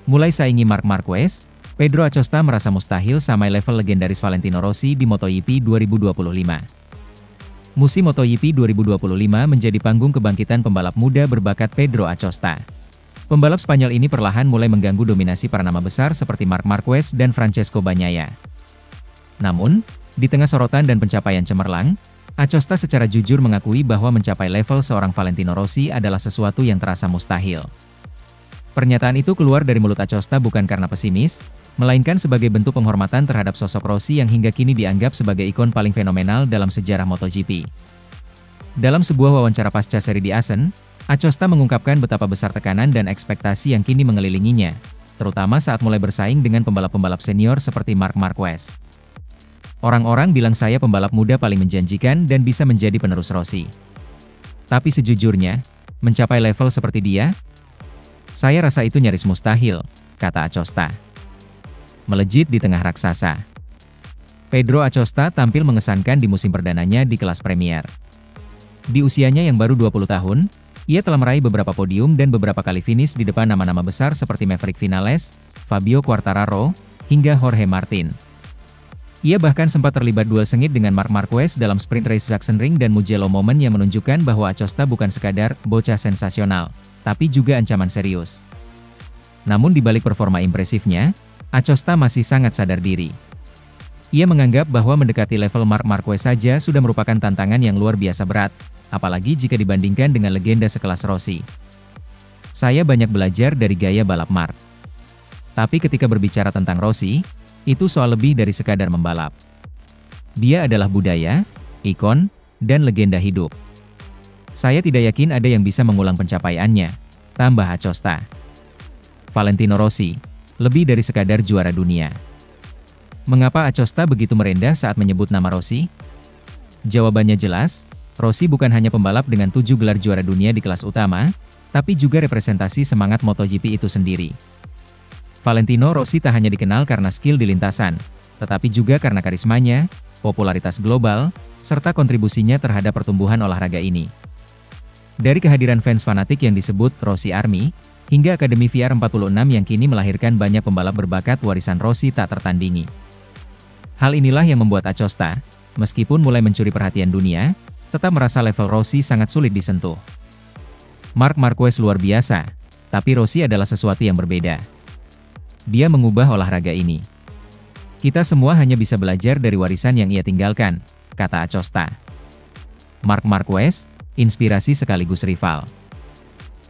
Mulai saingi Marc Marquez, Pedro Acosta merasa mustahil samai level legendaris Valentino Rossi di MotoGP 2025. Musim MotoGP 2025 menjadi panggung kebangkitan pembalap muda berbakat Pedro Acosta. Pembalap Spanyol ini perlahan mulai mengganggu dominasi para nama besar seperti Marc Marquez dan Francesco Bagnaia. Namun, di tengah sorotan dan pencapaian cemerlang, Acosta secara jujur mengakui bahwa mencapai level seorang Valentino Rossi adalah sesuatu yang terasa mustahil. Pernyataan itu keluar dari mulut Acosta bukan karena pesimis, melainkan sebagai bentuk penghormatan terhadap sosok Rossi yang hingga kini dianggap sebagai ikon paling fenomenal dalam sejarah MotoGP. Dalam sebuah wawancara pasca seri di Assen, Acosta mengungkapkan betapa besar tekanan dan ekspektasi yang kini mengelilinginya, terutama saat mulai bersaing dengan pembalap-pembalap senior seperti Marc Marquez. Orang-orang bilang saya pembalap muda paling menjanjikan dan bisa menjadi penerus Rossi. Tapi sejujurnya, mencapai level seperti dia, saya rasa itu nyaris mustahil, kata Acosta. Melejit di tengah raksasa. Pedro Acosta tampil mengesankan di musim perdananya di kelas Premier. Di usianya yang baru 20 tahun, ia telah meraih beberapa podium dan beberapa kali finish di depan nama-nama besar seperti Maverick Vinales, Fabio Quartararo, hingga Jorge Martin. Ia bahkan sempat terlibat duel sengit dengan Marc Marquez dalam sprint race Sachsenring dan Mugello Moment yang menunjukkan bahwa Acosta bukan sekadar bocah sensasional, tapi juga ancaman serius. Namun di balik performa impresifnya, Acosta masih sangat sadar diri. Ia menganggap bahwa mendekati level Marc Marquez saja sudah merupakan tantangan yang luar biasa berat, apalagi jika dibandingkan dengan legenda sekelas Rossi. Saya banyak belajar dari gaya balap Marc. Tapi ketika berbicara tentang Rossi, itu soal lebih dari sekadar membalap. Dia adalah budaya, ikon, dan legenda hidup. Saya tidak yakin ada yang bisa mengulang pencapaiannya, tambah Acosta. Valentino Rossi, lebih dari sekadar juara dunia. Mengapa Acosta begitu merendah saat menyebut nama Rossi? Jawabannya jelas, Rossi bukan hanya pembalap dengan 7 gelar juara dunia di kelas utama, tapi juga representasi semangat MotoGP itu sendiri. Valentino Rossi tak hanya dikenal karena skill di lintasan, tetapi juga karena karismanya, popularitas global, serta kontribusinya terhadap pertumbuhan olahraga ini. Dari kehadiran fans fanatik yang disebut Rossi Army, hingga Akademi VR46 yang kini melahirkan banyak pembalap berbakat warisan Rossi tak tertandingi. Hal inilah yang membuat Acosta, meskipun mulai mencuri perhatian dunia, tetap merasa level Rossi sangat sulit disentuh. Marc Marquez luar biasa, tapi Rossi adalah sesuatu yang berbeda. Dia mengubah olahraga ini. Kita semua hanya bisa belajar dari warisan yang ia tinggalkan, kata Acosta. Marc Marquez, inspirasi sekaligus rival.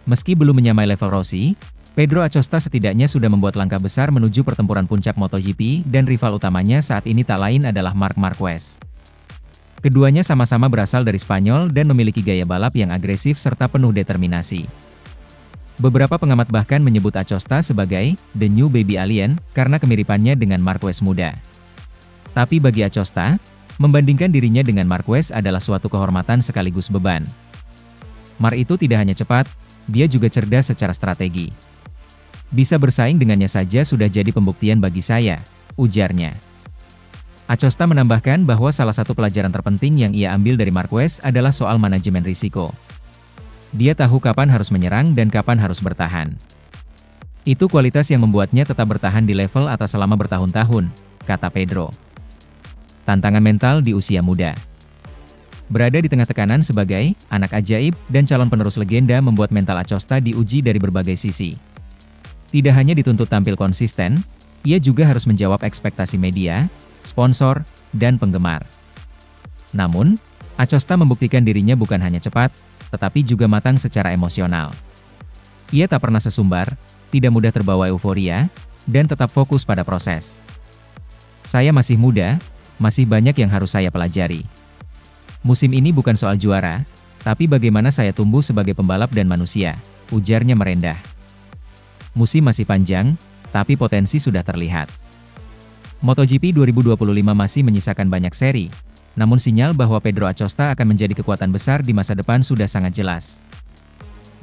Meski belum menyamai level Rossi, Pedro Acosta setidaknya sudah membuat langkah besar menuju pertempuran puncak MotoGP dan rival utamanya saat ini tak lain adalah Marc Marquez. Keduanya sama-sama berasal dari Spanyol dan memiliki gaya balap yang agresif serta penuh determinasi. Beberapa pengamat bahkan menyebut Acosta sebagai "the new baby alien" karena kemiripannya dengan Marquez muda. Tapi bagi Acosta, membandingkan dirinya dengan Marquez adalah suatu kehormatan sekaligus beban. Marc itu tidak hanya cepat, dia juga cerdas secara strategi. Bisa bersaing dengannya saja sudah jadi pembuktian bagi saya, ujarnya. Acosta menambahkan bahwa salah satu pelajaran terpenting yang ia ambil dari Marquez adalah soal manajemen risiko. Dia tahu kapan harus menyerang dan kapan harus bertahan. Itu kualitas yang membuatnya tetap bertahan di level atas selama bertahun-tahun, kata Pedro. Tantangan mental di usia muda. Berada di tengah tekanan sebagai anak ajaib dan calon penerus legenda membuat mental Acosta diuji dari berbagai sisi. Tidak hanya dituntut tampil konsisten, ia juga harus menjawab ekspektasi media, sponsor, dan penggemar. Namun, Acosta membuktikan dirinya bukan hanya cepat, tetapi juga matang secara emosional. Ia tak pernah sesumbar, tidak mudah terbawa euforia, dan tetap fokus pada proses. Saya masih muda, masih banyak yang harus saya pelajari. Musim ini bukan soal juara, tapi bagaimana saya tumbuh sebagai pembalap dan manusia, ujarnya merendah. Musim masih panjang, tapi potensi sudah terlihat. MotoGP 2025 masih menyisakan banyak seri, namun sinyal bahwa Pedro Acosta akan menjadi kekuatan besar di masa depan sudah sangat jelas.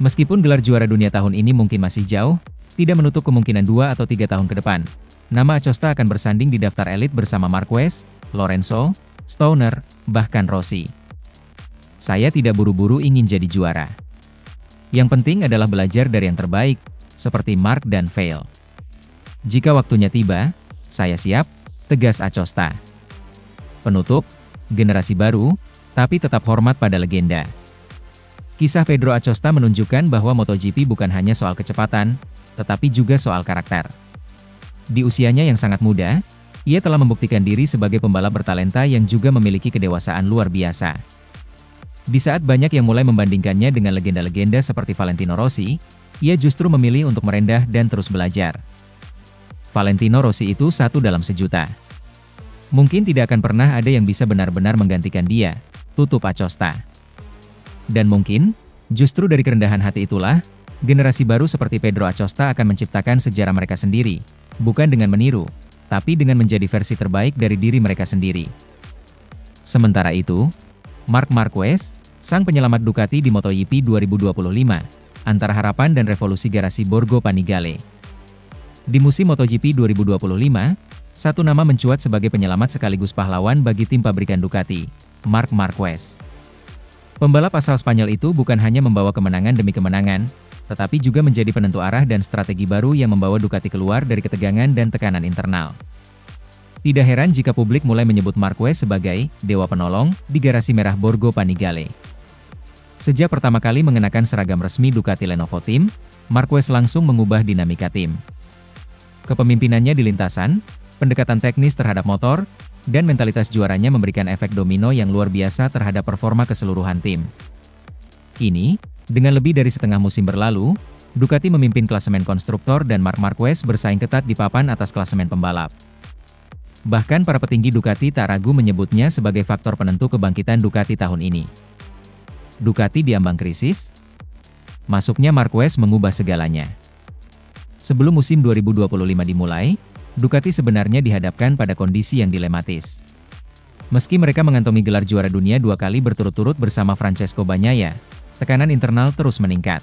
Meskipun gelar juara dunia tahun ini mungkin masih jauh, tidak menutup kemungkinan 2 atau 3 tahun ke depan, nama Acosta akan bersanding di daftar elit bersama Marquez, Lorenzo, Stoner, bahkan Rossi. Saya tidak buru-buru ingin jadi juara. Yang penting adalah belajar dari yang terbaik, seperti Marc dan Vail. Jika waktunya tiba, saya siap, tegas Acosta. Penutup, generasi baru, tapi tetap hormat pada legenda. Kisah Pedro Acosta menunjukkan bahwa MotoGP bukan hanya soal kecepatan, tetapi juga soal karakter. Di usianya yang sangat muda, ia telah membuktikan diri sebagai pembalap bertalenta yang juga memiliki kedewasaan luar biasa. Di saat banyak yang mulai membandingkannya dengan legenda-legenda seperti Valentino Rossi, ia justru memilih untuk merendah dan terus belajar. Valentino Rossi itu satu dalam sejuta. Mungkin tidak akan pernah ada yang bisa benar-benar menggantikan dia, tutup Acosta. Dan mungkin, justru dari kerendahan hati itulah, generasi baru seperti Pedro Acosta akan menciptakan sejarah mereka sendiri, bukan dengan meniru, tapi dengan menjadi versi terbaik dari diri mereka sendiri. Sementara itu, Marc Marquez, sang penyelamat Ducati di MotoGP 2025, antara harapan dan revolusi garasi Borgo Panigale. Di musim MotoGP 2025, satu nama mencuat sebagai penyelamat sekaligus pahlawan bagi tim pabrikan Ducati, Marc Marquez. Pembalap asal Spanyol itu bukan hanya membawa kemenangan demi kemenangan, tetapi juga menjadi penentu arah dan strategi baru yang membawa Ducati keluar dari ketegangan dan tekanan internal. Tidak heran jika publik mulai menyebut Marquez sebagai dewa penolong di garasi merah Borgo Panigale. Sejak pertama kali mengenakan seragam resmi Ducati Lenovo Team, Marquez langsung mengubah dinamika tim. Kepemimpinannya di lintasan, pendekatan teknis terhadap motor, dan mentalitas juaranya memberikan efek domino yang luar biasa terhadap performa keseluruhan tim. Kini, dengan lebih dari setengah musim berlalu, Ducati memimpin klasemen konstruktor dan Marc Marquez bersaing ketat di papan atas klasemen pembalap. Bahkan para petinggi Ducati tak ragu menyebutnya sebagai faktor penentu kebangkitan Ducati tahun ini. Ducati diambang krisis? Masuknya Marquez mengubah segalanya. Sebelum musim 2025 dimulai, Ducati sebenarnya dihadapkan pada kondisi yang dilematis. Meski mereka mengantongi gelar juara dunia 2 kali berturut-turut bersama Francesco Bagnaia, tekanan internal terus meningkat.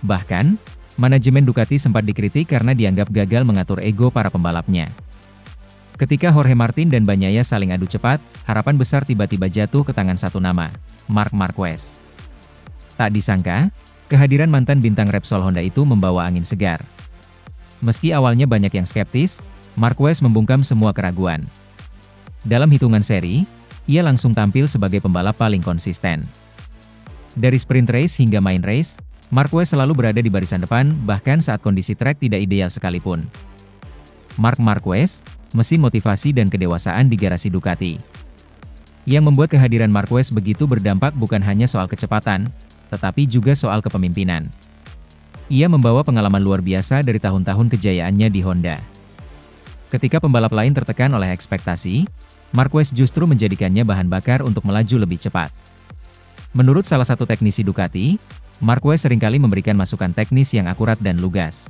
Bahkan, manajemen Ducati sempat dikritik karena dianggap gagal mengatur ego para pembalapnya. Ketika Jorge Martin dan Bagnaia saling adu cepat, harapan besar tiba-tiba jatuh ke tangan satu nama, Marc Marquez. Tak disangka, kehadiran mantan bintang Repsol Honda itu membawa angin segar. Meski awalnya banyak yang skeptis, Marquez membungkam semua keraguan. Dalam hitungan seri, ia langsung tampil sebagai pembalap paling konsisten. Dari sprint race hingga main race, Marquez selalu berada di barisan depan bahkan saat kondisi trek tidak ideal sekalipun. Marc Marquez, mesin motivasi dan kedewasaan di garasi Ducati. Yang membuat kehadiran Marquez begitu berdampak bukan hanya soal kecepatan, tetapi juga soal kepemimpinan. Ia membawa pengalaman luar biasa dari tahun-tahun kejayaannya di Honda. Ketika pembalap lain tertekan oleh ekspektasi, Marquez justru menjadikannya bahan bakar untuk melaju lebih cepat. Menurut salah satu teknisi Ducati, Marquez seringkali memberikan masukan teknis yang akurat dan lugas.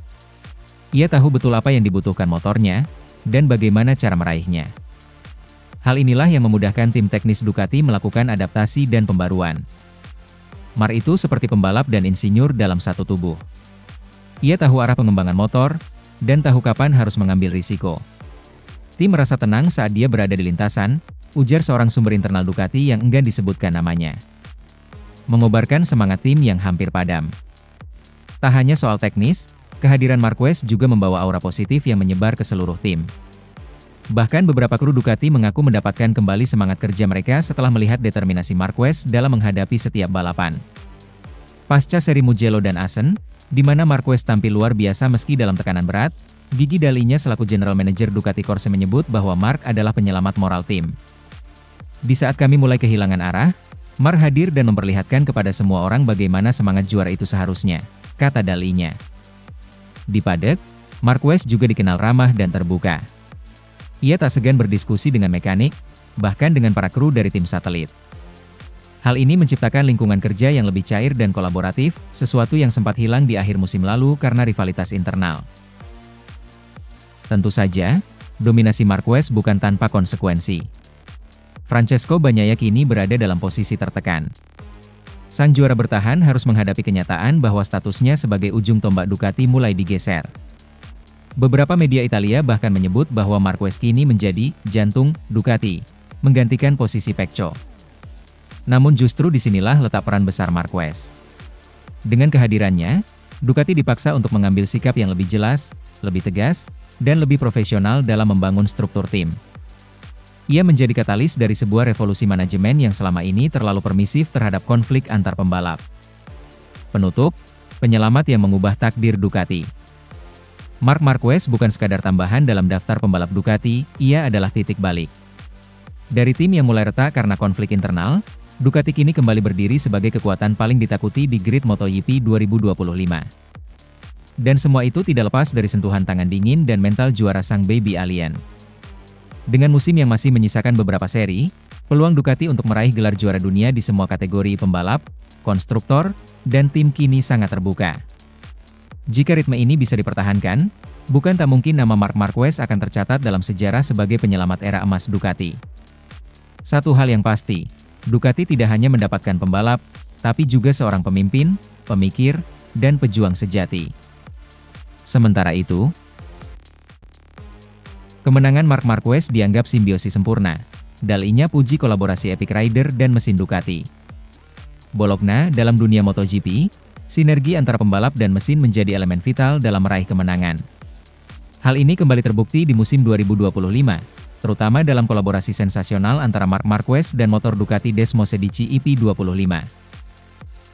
Ia tahu betul apa yang dibutuhkan motornya, dan bagaimana cara meraihnya. Hal inilah yang memudahkan tim teknis Ducati melakukan adaptasi dan pembaruan. Marc itu seperti pembalap dan insinyur dalam satu tubuh. Ia tahu arah pengembangan motor, dan tahu kapan harus mengambil risiko. Tim merasa tenang saat dia berada di lintasan, ujar seorang sumber internal Ducati yang enggan disebutkan namanya. Mengobarkan semangat tim yang hampir padam. Tak hanya soal teknis, kehadiran Marquez juga membawa aura positif yang menyebar ke seluruh tim. Bahkan beberapa kru Ducati mengaku mendapatkan kembali semangat kerja mereka setelah melihat determinasi Marquez dalam menghadapi setiap balapan. Pasca seri Mugello dan Assen, di mana Marquez tampil luar biasa meski dalam tekanan berat, Gigi Dalinya selaku General Manager Ducati Corse menyebut bahwa Marc adalah penyelamat moral tim. Di saat kami mulai kehilangan arah, Marc hadir dan memperlihatkan kepada semua orang bagaimana semangat juara itu seharusnya, kata Dalinya. Di paddock, Marquez juga dikenal ramah dan terbuka. Ia tak segan berdiskusi dengan mekanik, bahkan dengan para kru dari tim satelit. Hal ini menciptakan lingkungan kerja yang lebih cair dan kolaboratif, sesuatu yang sempat hilang di akhir musim lalu karena rivalitas internal. Tentu saja, dominasi Marquez bukan tanpa konsekuensi. Francesco Bagnaia kini berada dalam posisi tertekan. Sang juara bertahan harus menghadapi kenyataan bahwa statusnya sebagai ujung tombak Ducati mulai digeser. Beberapa media Italia bahkan menyebut bahwa Marquez kini menjadi jantung Ducati, menggantikan posisi Pecco. Namun justru disinilah letak peran besar Marquez. Dengan kehadirannya, Ducati dipaksa untuk mengambil sikap yang lebih jelas, lebih tegas, dan lebih profesional dalam membangun struktur tim. Ia menjadi katalis dari sebuah revolusi manajemen yang selama ini terlalu permisif terhadap konflik antar pembalap. Penutup, penyelamat yang mengubah takdir Ducati. Marc Marquez bukan sekadar tambahan dalam daftar pembalap Ducati, ia adalah titik balik. Dari tim yang mulai retak karena konflik internal, Ducati kini kembali berdiri sebagai kekuatan paling ditakuti di grid MotoGP 2025. Dan semua itu tidak lepas dari sentuhan tangan dingin dan mental juara sang baby alien. Dengan musim yang masih menyisakan beberapa seri, peluang Ducati untuk meraih gelar juara dunia di semua kategori pembalap, konstruktor, dan tim kini sangat terbuka. Jika ritme ini bisa dipertahankan, bukan tak mungkin nama Marc Marquez akan tercatat dalam sejarah sebagai penyelamat era emas Ducati. Satu hal yang pasti, Ducati tidak hanya mendapatkan pembalap, tapi juga seorang pemimpin, pemikir, dan pejuang sejati. Sementara itu, kemenangan Marc Marquez dianggap simbiosis sempurna. Dalinya puji kolaborasi Epic Rider dan mesin Ducati. Bologna, dalam dunia MotoGP, sinergi antara pembalap dan mesin menjadi elemen vital dalam meraih kemenangan. Hal ini kembali terbukti di musim 2025. Terutama dalam kolaborasi sensasional antara Marc Marquez dan motor Ducati Desmosedici EP25.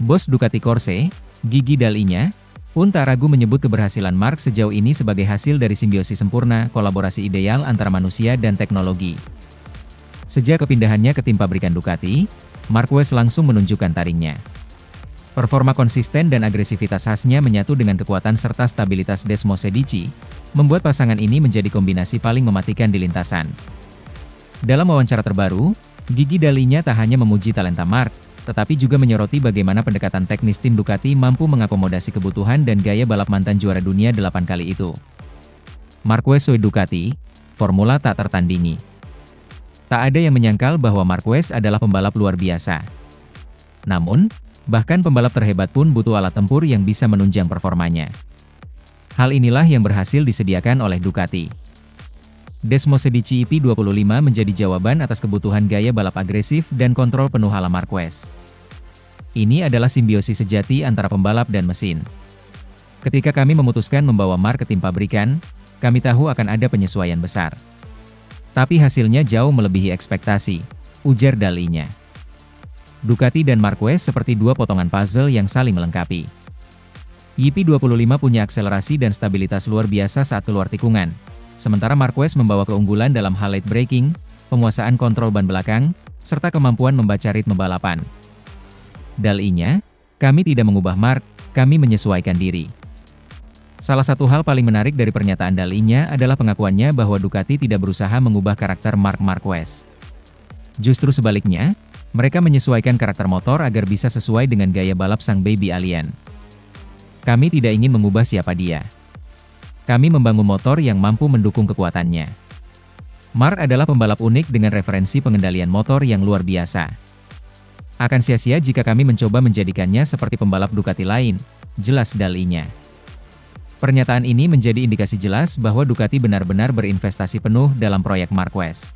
Bos Ducati Corse, Gigi Dall'Igna, pun tak ragu menyebut keberhasilan Marc sejauh ini sebagai hasil dari simbiosis sempurna, kolaborasi ideal antara manusia dan teknologi. Sejak kepindahannya ke tim pabrikan Ducati, Marquez langsung menunjukkan taringnya. Performa konsisten dan agresivitas khasnya menyatu dengan kekuatan serta stabilitas Desmosedici, membuat pasangan ini menjadi kombinasi paling mematikan di lintasan. Dalam wawancara terbaru, Gigi Dall'Igna tak hanya memuji talenta Marc, tetapi juga menyoroti bagaimana pendekatan teknis tim Ducati mampu mengakomodasi kebutuhan dan gaya balap mantan juara dunia 8 kali itu. Marquez Soy Ducati, formula tak tertandingi. Tak ada yang menyangkal bahwa Marquez adalah pembalap luar biasa. Namun, bahkan pembalap terhebat pun butuh alat tempur yang bisa menunjang performanya. Hal inilah yang berhasil disediakan oleh Ducati. Desmosedici EP25 menjadi jawaban atas kebutuhan gaya balap agresif dan kontrol penuh ala Marquez. Ini adalah simbiosis sejati antara pembalap dan mesin. Ketika kami memutuskan membawa Marc ke tim pabrikan, kami tahu akan ada penyesuaian besar. Tapi hasilnya jauh melebihi ekspektasi, ujar Dall'Igna. Ducati dan Marquez seperti dua potongan puzzle yang saling melengkapi. YP25 punya akselerasi dan stabilitas luar biasa saat keluar tikungan, sementara Marquez membawa keunggulan dalam hal late braking, penguasaan kontrol ban belakang, serta kemampuan membaca ritme balapan. Dall'Igna, kami tidak mengubah Marc, kami menyesuaikan diri. Salah satu hal paling menarik dari pernyataan Dall'Igna adalah pengakuannya bahwa Ducati tidak berusaha mengubah karakter Marc Marquez. Justru sebaliknya, mereka menyesuaikan karakter motor agar bisa sesuai dengan gaya balap sang baby alien. Kami tidak ingin mengubah siapa dia. Kami membangun motor yang mampu mendukung kekuatannya. Marc adalah pembalap unik dengan referensi pengendalian motor yang luar biasa. Akan sia-sia jika kami mencoba menjadikannya seperti pembalap Ducati lain, jelas Dall'Igna. Pernyataan ini menjadi indikasi jelas bahwa Ducati benar-benar berinvestasi penuh dalam proyek Marquez.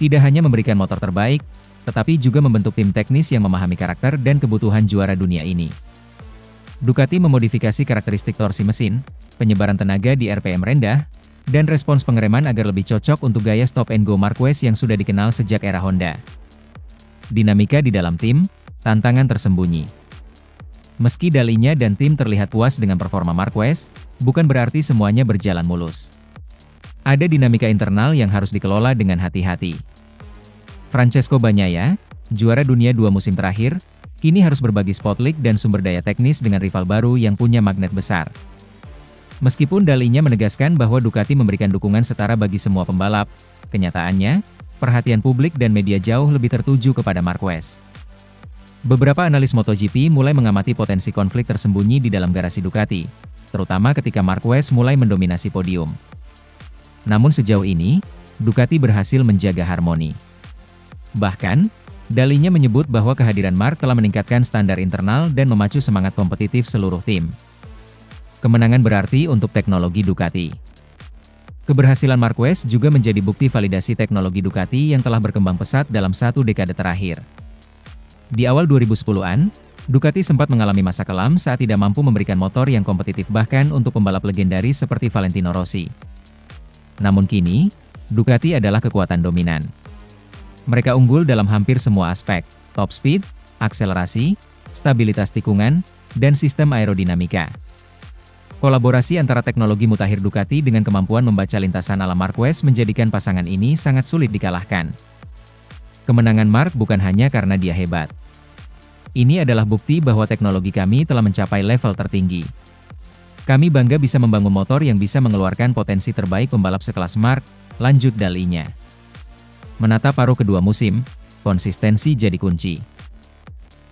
Tidak hanya memberikan motor terbaik, tetapi juga membentuk tim teknis yang memahami karakter dan kebutuhan juara dunia ini. Ducati memodifikasi karakteristik torsi mesin, penyebaran tenaga di RPM rendah, dan respons pengereman agar lebih cocok untuk gaya stop-and-go Marquez yang sudah dikenal sejak era Honda. Dinamika di dalam tim, tantangan tersembunyi. Meski Dall'Igna dan tim terlihat puas dengan performa Marquez, bukan berarti semuanya berjalan mulus. Ada dinamika internal yang harus dikelola dengan hati-hati. Francesco Bagnaia, juara dunia 2 musim terakhir, kini harus berbagi spotlight dan sumber daya teknis dengan rival baru yang punya magnet besar. Meskipun Dall'Igna menegaskan bahwa Ducati memberikan dukungan setara bagi semua pembalap, kenyataannya, perhatian publik dan media jauh lebih tertuju kepada Marquez. Beberapa analis MotoGP mulai mengamati potensi konflik tersembunyi di dalam garasi Ducati, terutama ketika Marquez mulai mendominasi podium. Namun sejauh ini, Ducati berhasil menjaga harmoni. Bahkan, Dall'Igna menyebut bahwa kehadiran Marc telah meningkatkan standar internal dan memacu semangat kompetitif seluruh tim. Kemenangan berarti untuk teknologi Ducati. Keberhasilan Marquez juga menjadi bukti validasi teknologi Ducati yang telah berkembang pesat dalam 1 dekade terakhir. Di awal 2010-an, Ducati sempat mengalami masa kelam saat tidak mampu memberikan motor yang kompetitif bahkan untuk pembalap legendaris seperti Valentino Rossi. Namun kini, Ducati adalah kekuatan dominan. Mereka unggul dalam hampir semua aspek, top speed, akselerasi, stabilitas tikungan, dan sistem aerodinamika. Kolaborasi antara teknologi mutakhir Ducati dengan kemampuan membaca lintasan ala Marquez menjadikan pasangan ini sangat sulit dikalahkan. Kemenangan Marc bukan hanya karena dia hebat. Ini adalah bukti bahwa teknologi kami telah mencapai level tertinggi. Kami bangga bisa membangun motor yang bisa mengeluarkan potensi terbaik pembalap sekelas Marc, lanjut dalinya. Menata paruh kedua musim, konsistensi jadi kunci.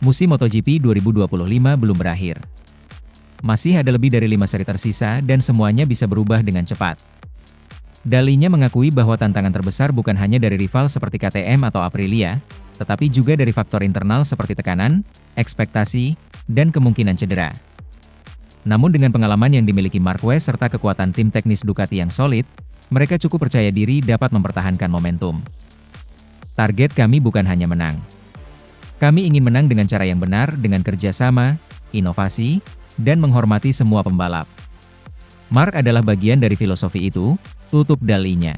Musim MotoGP 2025 belum berakhir. Masih ada lebih dari 5 seri tersisa dan semuanya bisa berubah dengan cepat. Dalinya mengakui bahwa tantangan terbesar bukan hanya dari rival seperti KTM atau Aprilia, tetapi juga dari faktor internal seperti tekanan, ekspektasi, dan kemungkinan cedera. Namun dengan pengalaman yang dimiliki Marquez serta kekuatan tim teknis Ducati yang solid, mereka cukup percaya diri dapat mempertahankan momentum. Target kami bukan hanya menang. Kami ingin menang dengan cara yang benar, dengan kerjasama, inovasi, dan menghormati semua pembalap. Marc adalah bagian dari filosofi itu, tutup dalinya.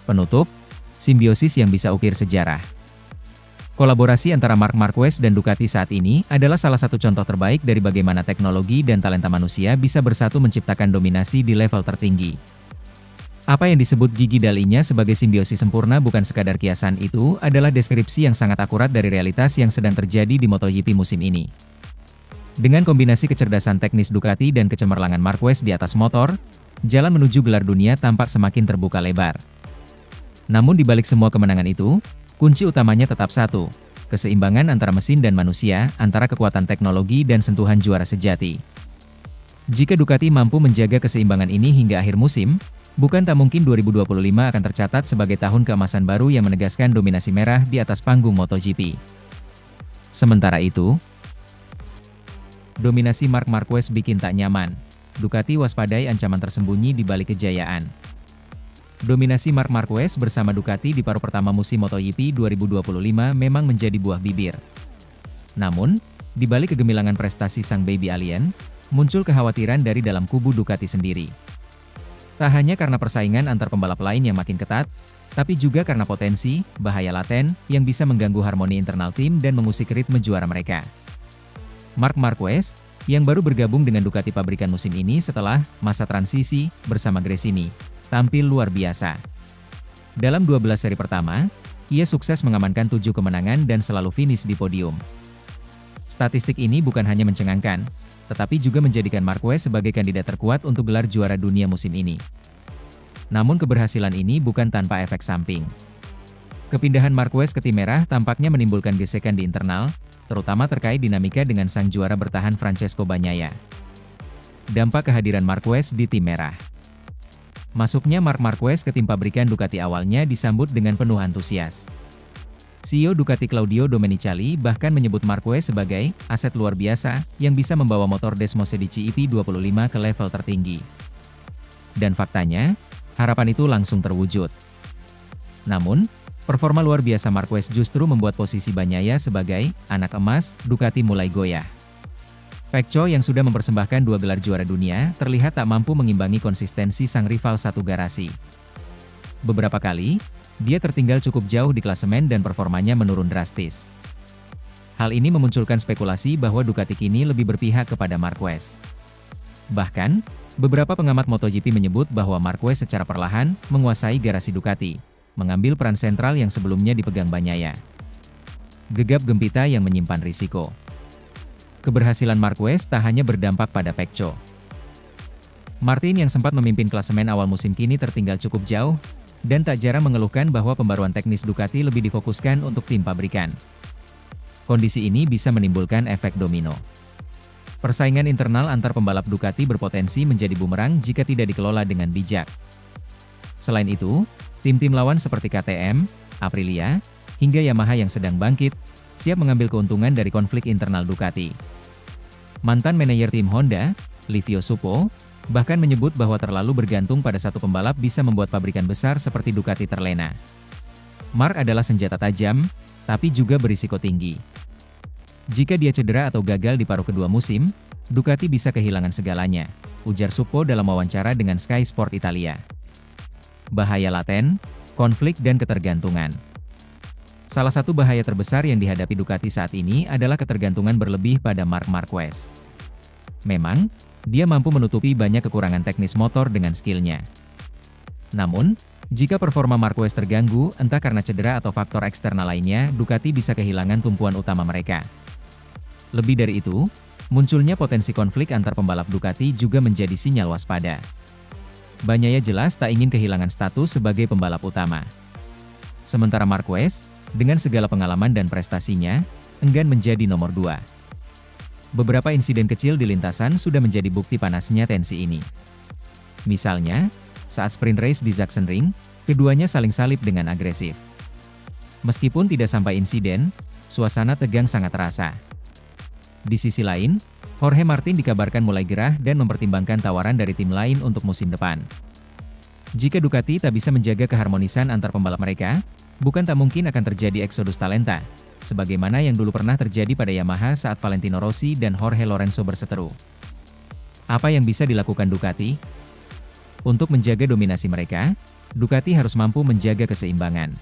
Penutup, simbiosis yang bisa ukir sejarah. Kolaborasi antara Marc Marquez dan Ducati saat ini adalah salah satu contoh terbaik dari bagaimana teknologi dan talenta manusia bisa bersatu menciptakan dominasi di level tertinggi. Apa yang disebut gigi dalinya sebagai simbiosis sempurna bukan sekadar kiasan, itu adalah deskripsi yang sangat akurat dari realitas yang sedang terjadi di MotoGP musim ini. Dengan kombinasi kecerdasan teknis Ducati dan kecemerlangan Marquez di atas motor, jalan menuju gelar dunia tampak semakin terbuka lebar. Namun di balik semua kemenangan itu, kunci utamanya tetap satu, keseimbangan antara mesin dan manusia, antara kekuatan teknologi dan sentuhan juara sejati. Jika Ducati mampu menjaga keseimbangan ini hingga akhir musim, bukan tak mungkin 2025 akan tercatat sebagai tahun keemasan baru yang menegaskan dominasi merah di atas panggung MotoGP. Sementara itu, dominasi Marc Marquez bikin tak nyaman. Ducati waspadai ancaman tersembunyi di balik kejayaan. Dominasi Marc Marquez bersama Ducati di paruh pertama musim MotoGP 2025 memang menjadi buah bibir. Namun, di balik kegemilangan prestasi sang baby alien, muncul kekhawatiran dari dalam kubu Ducati sendiri. Tak hanya karena persaingan antar pembalap lain yang makin ketat, tapi juga karena potensi, bahaya laten, yang bisa mengganggu harmoni internal tim dan mengusik ritme juara mereka. Marc Marquez, yang baru bergabung dengan Ducati pabrikan musim ini setelah masa transisi bersama Gresini, tampil luar biasa. Dalam 12 seri pertama, ia sukses mengamankan 7 kemenangan dan selalu finish di podium. Statistik ini bukan hanya mencengangkan, tetapi juga menjadikan Marquez sebagai kandidat terkuat untuk gelar juara dunia musim ini. Namun keberhasilan ini bukan tanpa efek samping. Kepindahan Marquez ke tim merah tampaknya menimbulkan gesekan di internal, terutama terkait dinamika dengan sang juara bertahan Francesco Bagnaia. Dampak kehadiran Marquez di tim merah. Masuknya Marc Marquez ke tim pabrikan Ducati awalnya disambut dengan penuh antusias. CEO Ducati Claudio Domenicali bahkan menyebut Marquez sebagai aset luar biasa yang bisa membawa motor Desmosedici EP25 ke level tertinggi. Dan faktanya, harapan itu langsung terwujud. Namun, performa luar biasa Marquez justru membuat posisi Bagnaia sebagai anak emas Ducati mulai goyah. Pecco yang sudah mempersembahkan 2 gelar juara dunia terlihat tak mampu mengimbangi konsistensi sang rival satu garasi. Beberapa kali, dia tertinggal cukup jauh di klasemen dan performanya menurun drastis. Hal ini memunculkan spekulasi bahwa Ducati kini lebih berpihak kepada Marquez. Bahkan, beberapa pengamat MotoGP menyebut bahwa Marquez secara perlahan menguasai garasi Ducati, mengambil peran sentral yang sebelumnya dipegang Bagnaia. Gegap gempita yang menyimpan risiko. Keberhasilan Marquez tak hanya berdampak pada Pecco. Martin yang sempat memimpin klasemen awal musim kini tertinggal cukup jauh, dan tak jarang mengeluhkan bahwa pembaruan teknis Ducati lebih difokuskan untuk tim pabrikan. Kondisi ini bisa menimbulkan efek domino. Persaingan internal antar pembalap Ducati berpotensi menjadi bumerang jika tidak dikelola dengan bijak. Selain itu, tim-tim lawan seperti KTM, Aprilia, hingga Yamaha yang sedang bangkit, siap mengambil keuntungan dari konflik internal Ducati. Mantan manajer tim Honda, Livio Suppo, bahkan menyebut bahwa terlalu bergantung pada satu pembalap bisa membuat pabrikan besar seperti Ducati terlena. Marc adalah senjata tajam, tapi juga berisiko tinggi. Jika dia cedera atau gagal di paruh kedua musim, Ducati bisa kehilangan segalanya, ujar Suppo dalam wawancara dengan Sky Sport Italia. Bahaya laten, konflik dan ketergantungan. Salah satu bahaya terbesar yang dihadapi Ducati saat ini adalah ketergantungan berlebih pada Marc Marquez. Memang, dia mampu menutupi banyak kekurangan teknis motor dengan skillnya. Namun, jika performa Marquez terganggu, entah karena cedera atau faktor eksternal lainnya, Ducati bisa kehilangan tumpuan utama mereka. Lebih dari itu, munculnya potensi konflik antar pembalap Ducati juga menjadi sinyal waspada. Bagnaia jelas tak ingin kehilangan status sebagai pembalap utama. Sementara Marquez, dengan segala pengalaman dan prestasinya, enggan menjadi nomor 2. Beberapa insiden kecil di lintasan sudah menjadi bukti panasnya tensi ini. Misalnya, saat sprint race di Sachsenring, keduanya saling salip dengan agresif. Meskipun tidak sampai insiden, suasana tegang sangat terasa. Di sisi lain, Jorge Martin dikabarkan mulai gerah dan mempertimbangkan tawaran dari tim lain untuk musim depan. Jika Ducati tak bisa menjaga keharmonisan antar pembalap mereka, bukan tak mungkin akan terjadi eksodus talenta, sebagaimana yang dulu pernah terjadi pada Yamaha saat Valentino Rossi dan Jorge Lorenzo berseteru. Apa yang bisa dilakukan Ducati? Untuk menjaga dominasi mereka, Ducati harus mampu menjaga keseimbangan.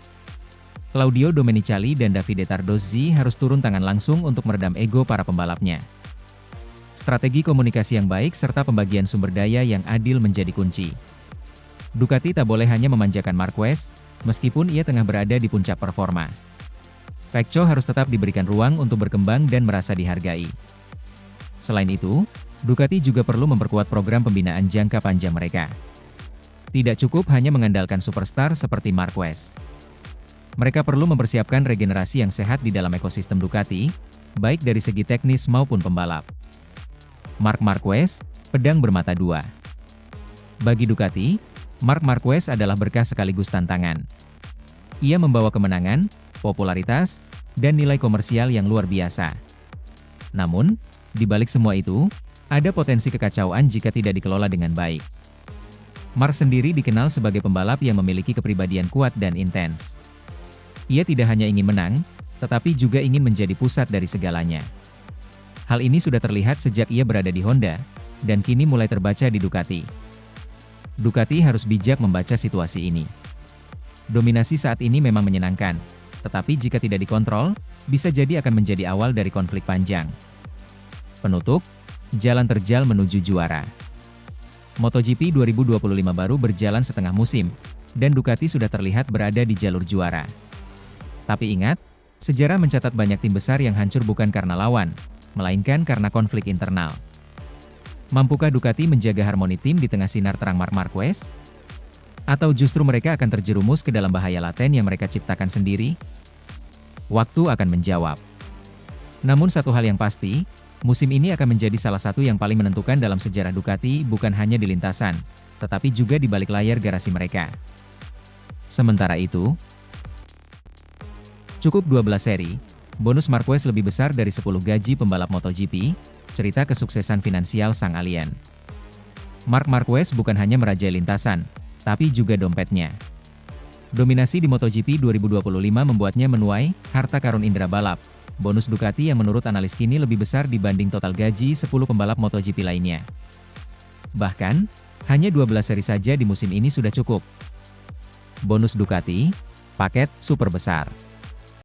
Claudio Domenicali dan Davide Tardozzi harus turun tangan langsung untuk meredam ego para pembalapnya. Strategi komunikasi yang baik serta pembagian sumber daya yang adil menjadi kunci. Ducati tak boleh hanya memanjakan Marquez, meskipun ia tengah berada di puncak performa. Pecco harus tetap diberikan ruang untuk berkembang dan merasa dihargai. Selain itu, Ducati juga perlu memperkuat program pembinaan jangka panjang mereka. Tidak cukup hanya mengandalkan superstar seperti Marquez. Mereka perlu mempersiapkan regenerasi yang sehat di dalam ekosistem Ducati, baik dari segi teknis maupun pembalap. Marc Marquez, pedang bermata dua. Bagi Ducati, Marc Marquez adalah berkah sekaligus tantangan. Ia membawa kemenangan, popularitas, dan nilai komersial yang luar biasa. Namun, di balik semua itu, ada potensi kekacauan jika tidak dikelola dengan baik. Marc sendiri dikenal sebagai pembalap yang memiliki kepribadian kuat dan intens. Ia tidak hanya ingin menang, tetapi juga ingin menjadi pusat dari segalanya. Hal ini sudah terlihat sejak ia berada di Honda, dan kini mulai terbaca di Ducati. Ducati harus bijak membaca situasi ini. Dominasi saat ini memang menyenangkan, tetapi jika tidak dikontrol, bisa jadi akan menjadi awal dari konflik panjang. Penutup, jalan terjal menuju juara. MotoGP 2025 baru berjalan setengah musim, dan Ducati sudah terlihat berada di jalur juara. Tapi ingat, sejarah mencatat banyak tim besar yang hancur bukan karena lawan, melainkan karena konflik internal. Mampukah Ducati menjaga harmoni tim di tengah sinar terang Marc Marquez? Atau justru mereka akan terjerumus ke dalam bahaya laten yang mereka ciptakan sendiri? Waktu akan menjawab. Namun satu hal yang pasti, musim ini akan menjadi salah satu yang paling menentukan dalam sejarah Ducati bukan hanya di lintasan, tetapi juga di balik layar garasi mereka. Sementara itu, cukup 12 seri, bonus Marquez lebih besar dari 10 gaji pembalap MotoGP, cerita kesuksesan finansial sang alien. Marc Marquez bukan hanya merajai lintasan, tapi juga dompetnya. Dominasi di MotoGP 2025 membuatnya menuai harta karun indera balap, bonus Ducati yang menurut analis kini lebih besar dibanding total gaji 10 pembalap MotoGP lainnya. Bahkan, hanya 12 seri saja di musim ini sudah cukup. Bonus Ducati, paket super besar.